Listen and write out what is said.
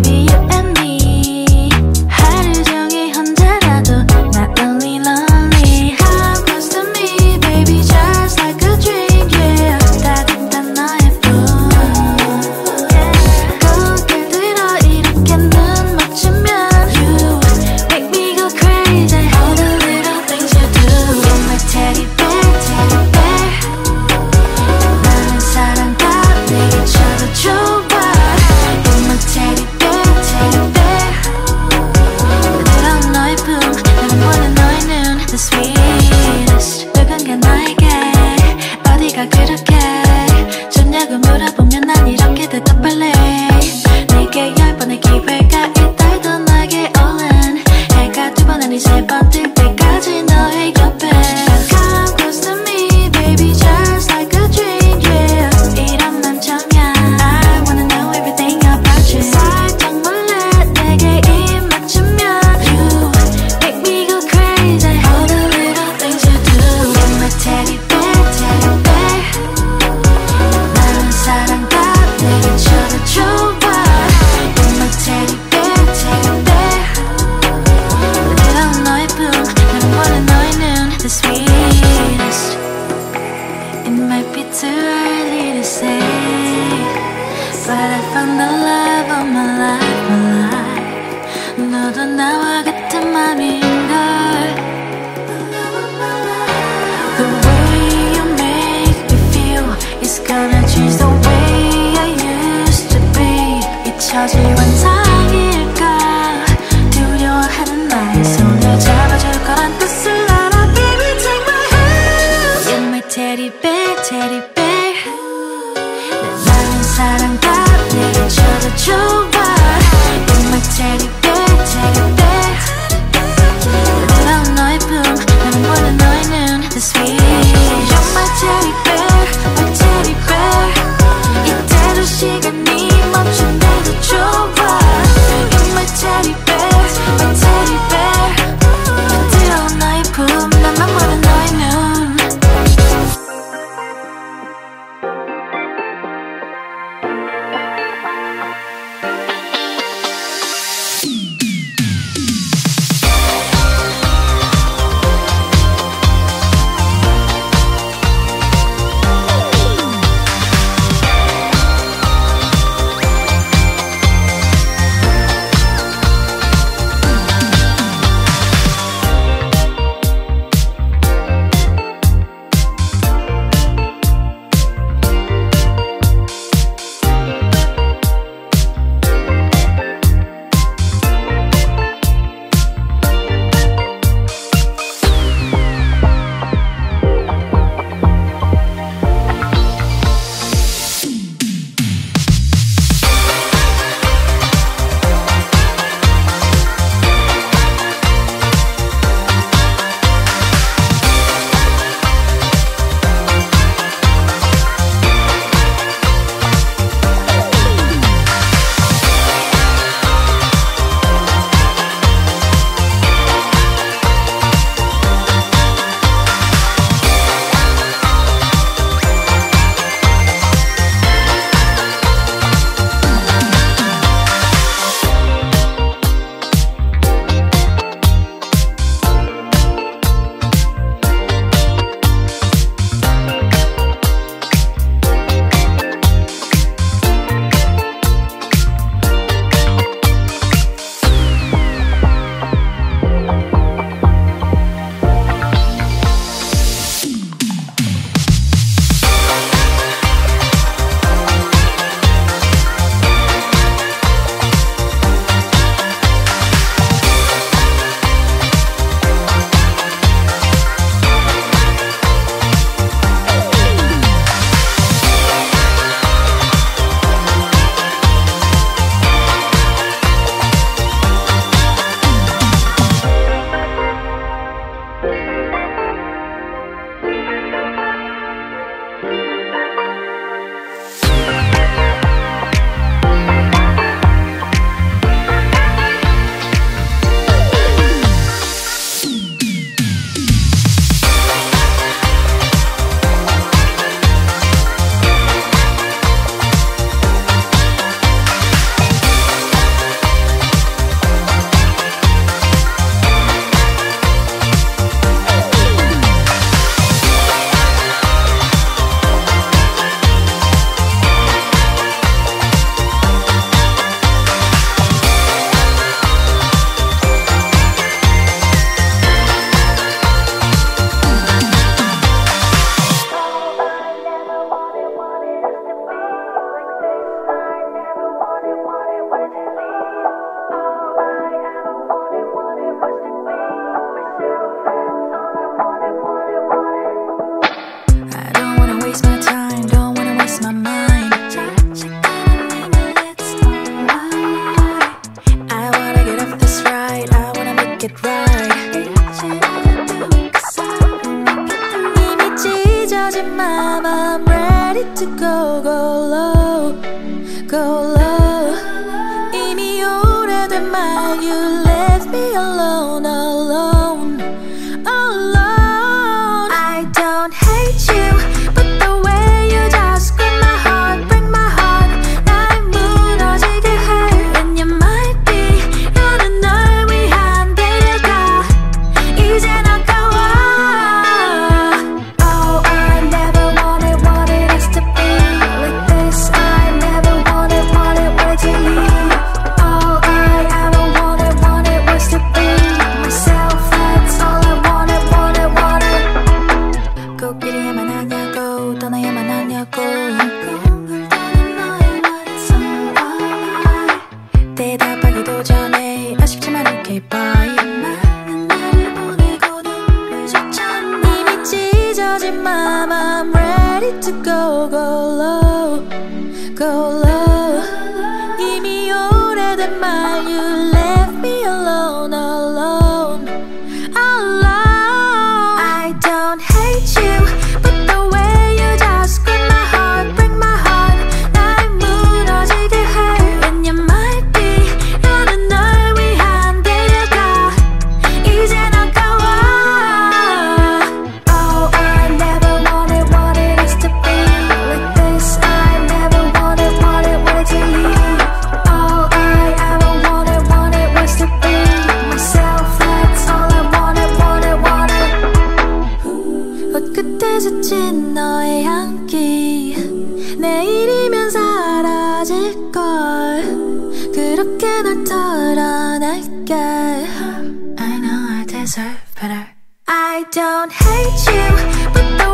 baby you and me. 하루 종일 혼자라도 not only lonely. Come close to me baby just like a dream yeah. 따뜻한 너의 품 고개 들어 이렇게 눈 맞추면 You make me go crazy. All the little things you do. You're my teddy bear, teddy bear. 나는 사랑과 내게 줘도 좋아. You're my teddy bear, teddy bear. 부드러운 너의 품 나는 원해 너의 눈 The sweetest 누군가 나에게 어디가 그렇게 좋냐고 물어보면 난 이렇게 대답할래. 내게 10번의 기회가 있더라도 너에게 all in. 해가 2번 아니 3번 뜰 때까지 너의 옆에 Come close to me baby just like a dream yeah. 이런 맘 처음이야. I wanna know everything about you. 살짝 몰래 내게 입 맞추면 You make me go crazy. All the little things you do. You're my teddy bear, teddy bear. 나는 사랑과 내게 줘도 좋아. You're my teddy bear, teddy bear. 부드러운 너의 품 나는 원해 너의 눈 The sweetest. It might be too early to say But I found the love of my life, my life. 너도 나와 같은 맘인걸. The way you make me feel is gonna change the way I used to be. 잊혀질 환상일까 두려워하는 나의 손을 잡아줄 거란 뜻을 알아. Baby take my hand. You're my teddy bear, teddy bear. 나는 사랑과 내게 줘도 좋아. You're my teddy bear, teddy bear. 부드러운 너의 품 나는 원해 너의 눈 The sweet. You're my teddy bear, my teddy bear. 이대로 시간이 멈춘데도 좋아. go low. 이미 오래된 말 You left me alone, alone, alone. I don't hate you, but the way you just grip my heart, break my heart, 날 무너지게 해. And you might be 나는 널 위한 데려가 이젠 아까워. Oh, I never wanted us to be like this. I never wanted to leave. All I ever wanted was to be myself. That's all I wanted. 코끼리야만 하냐고 떠나야만 하냐고 대답하기도 전에 아쉽지만 okay bye. 많은 날을 보내고도 늦었잖아. 이미 찢어진 맘 I'm ready to go low, go low. 이미 오래된 말 You left me alone, alone, alone. I don't hate you, but the way you just grip my heart, break my heart, 날 무너지게 해. And you might be 나는 널 위한 데려가 이젠 아까워. Oh, I never wanted us to be like this. I never wanted to leave. All I ever wanted was to be myself. That's all I wanted. 옷끝에 스친 너의 향기 내일이면 사라질걸. 그렇게 널 털어낼게. I know I deserve better. I don't hate you, but the